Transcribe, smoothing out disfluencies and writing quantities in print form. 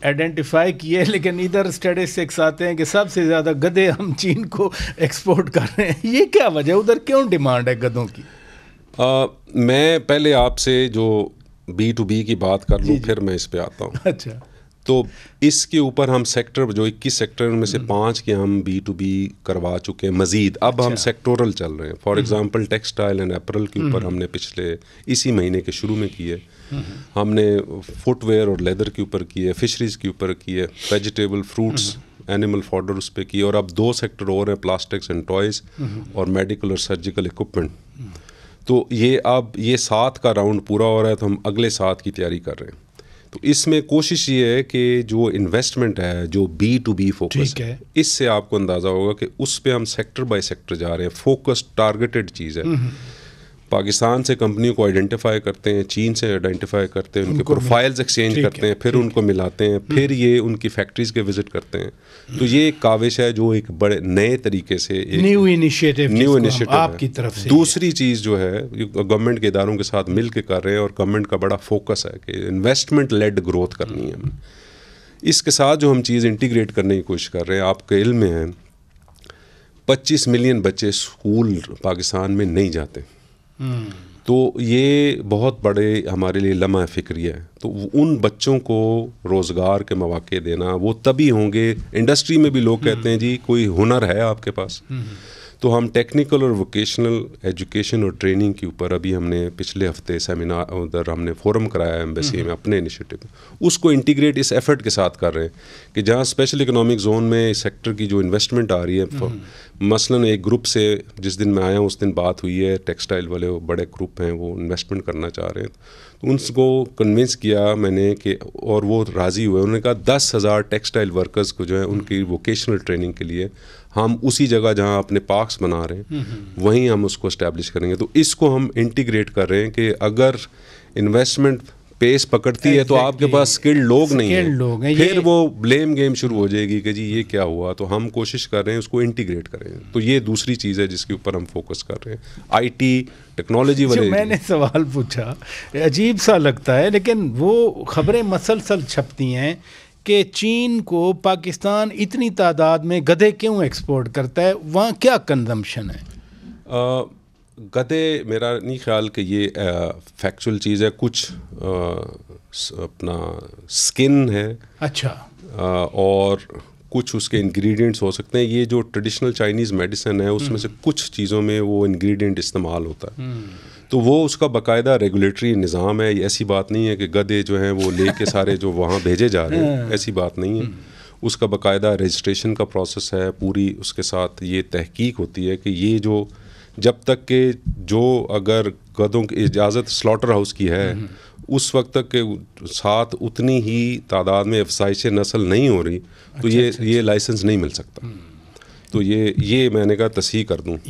Identify کیے، لیکن ادھر اسٹیٹسٹکس آتے ہیں کہ سب سے زیادہ گدھے ہم چین کو ایکسپورٹ کر رہے ہیں. یہ کیا وجہ، ادھر کیوں ڈیمانڈ ہے گدھوں کی؟ میں پہلے آپ سے جو B2B کی بات کر لوں پھر میں اس پہ آتا ہوں. اچھا. تو اس کے اوپر ہم سیکٹر جو 21 سیکٹر میں سے 5 کے ہم B2B کروا چکے ہیں مزید. اب ہم سیکٹورل چل رہے ہیں. فار ایگزامپل ٹیکسٹائل اینڈ اپرل کے اوپر ہم نے پچھلے اسی مہینے کے شروع میں کیے. ہم نے فٹ ویئر اور لیدر کے اوپر کیے، فشریز کے اوپر کیے، ویجیٹیبل فروٹس اینیمل فوڈر اس پہ کیے، اور اب 2 سیکٹر اور ہیں، پلاسٹکس اینڈ ٹوائز اور میڈیکل اور سرجیکل اکوپمنٹ. تو یہ 7 کا راؤنڈ پورا ہو رہا ہے، تو ہم اگلے 7 کی تیاری کر رہے ہیں. تو اس میں کوشش یہ ہے کہ جو انویسٹمنٹ ہے جو B2B فوکس ہے، اس سے آپ کو اندازہ ہوگا کہ اس پہ ہم سیکٹر بائی سیکٹر جا رہے ہیں. فوکس ٹارگیٹڈ چیز ہے. پاکستان سے کمپنیوں کو آئیڈینٹیفائی کرتے ہیں، چین سے آئیڈینٹیفائی کرتے ہیں، ان کے پروفائلز ایکسچینج کرتے ہیں، پھر ان کو ملاتے ہیں، پھر یہ ان کی فیکٹریز کے وزٹ کرتے ہیں. تو یہ ایک کاوش ہے جو ایک بڑے نئے طریقے سے نیو انیشیٹو آپ کی طرف سے. دوسری چیز جو ہے گورنمنٹ کے اداروں کے ساتھ مل کے کر رہے ہیں، اور گورنمنٹ کا بڑا فوکس ہے کہ انویسٹمنٹ لیڈ گروتھ کرنی ہے ہمیں. اس کے ساتھ جو ہم چیز انٹیگریٹ کرنے کی کوشش کر رہے ہیں، آپ کے علم میں ہے 25 ملین بچے اسکول پاکستان میں نہیں جاتے. تو یہ بہت بڑے ہمارے لیے لمحہ فکری ہے. تو ان بچوں کو روزگار کے مواقع دینا، وہ تبھی ہوں گے. انڈسٹری میں بھی لوگ کہتے ہیں جی کوئی ہنر ہے آپ کے پاس. تو ہم ٹیکنیکل اور ووکیشنل ایجوکیشن اور ٹریننگ کے اوپر ابھی ہم نے پچھلے ہفتے سیمینار ادھر ہم نے فورم کرایا ہے ایمبیسی میں اپنے انیشیٹو میں. اس کو انٹیگریٹ اس ایفرٹ کے ساتھ کر رہے ہیں کہ جہاں اسپیشل اکنامک زون میں اس سیکٹر کی جو انویسٹمنٹ آ رہی ہے، مثلاً ایک گروپ سے جس دن میں آیا ہوں اس دن بات ہوئی ہے، ٹیکسٹائل والے وہ بڑے گروپ ہیں، وہ انویسٹمنٹ کرنا چاہ رہے ہیں. تو ان کو کنونس کیا میں نے کہ، اور وہ راضی ہوئے. انہوں نے کہا 10,000 ٹیکسٹائل ورکرز کو جو ہے ان کی ووکیشنل ٹریننگ کے لیے ہم اسی جگہ جہاں اپنے پارکس بنا رہے ہیں وہیں ہم اس کو اسٹیبلش کریں گے. تو اس کو ہم انٹیگریٹ کر رہے ہیں کہ اگر انویسٹمنٹ پیس پکڑتی ہے تو آپ کے پاس اسکلڈ لوگ نہیں ہیں، پھر وہ بلیم گیم شروع ہو جائے گی کہ جی یہ کیا ہوا. تو ہم کوشش کر رہے ہیں اس کو انٹیگریٹ کریں. تو یہ دوسری چیز ہے جس کے اوپر ہم فوکس کر رہے ہیں. IT ٹیکنالوجی والے میں نے سوال پوچھا، عجیب سا لگتا ہے، لیکن وہ خبریں مسلسل چھپتی ہیں کہ چین کو پاکستان اتنی تعداد میں گدھے کیوں ایکسپورٹ کرتا ہے، وہاں کیا کنزمپشن ہے؟ گدھے میرا نہیں خیال کہ یہ فیکچول چیز ہے. کچھ اپنا سکن ہے، اچھا، اور کچھ اس کے انگریڈینٹس ہو سکتے ہیں. یہ جو ٹریڈیشنل چائنیز میڈیسن ہے اس میں سے کچھ چیزوں میں وہ انگریڈینٹ استعمال ہوتا ہے. تو وہ اس کا باقاعدہ ریگولیٹری نظام ہے. ایسی بات نہیں ہے کہ گدھے جو ہیں وہ لے کے سارے جو وہاں بھیجے جا رہے ہیں، ایسی بات نہیں ہے. اس کا باقاعدہ رجسٹریشن کا پروسیس ہے پوری. اس کے ساتھ یہ تحقیق ہوتی ہے کہ یہ جو جب تک کہ جو اگر گدھوں کی اجازت سلاٹر ہاؤس کی ہے اس وقت تک کہ ساتھ اتنی ہی تعداد میں افزائش نسل نہیں ہو رہی تو یہ لائسنس نہیں مل سکتا. تو یہ میں نے کہا تصحیح کر دوں.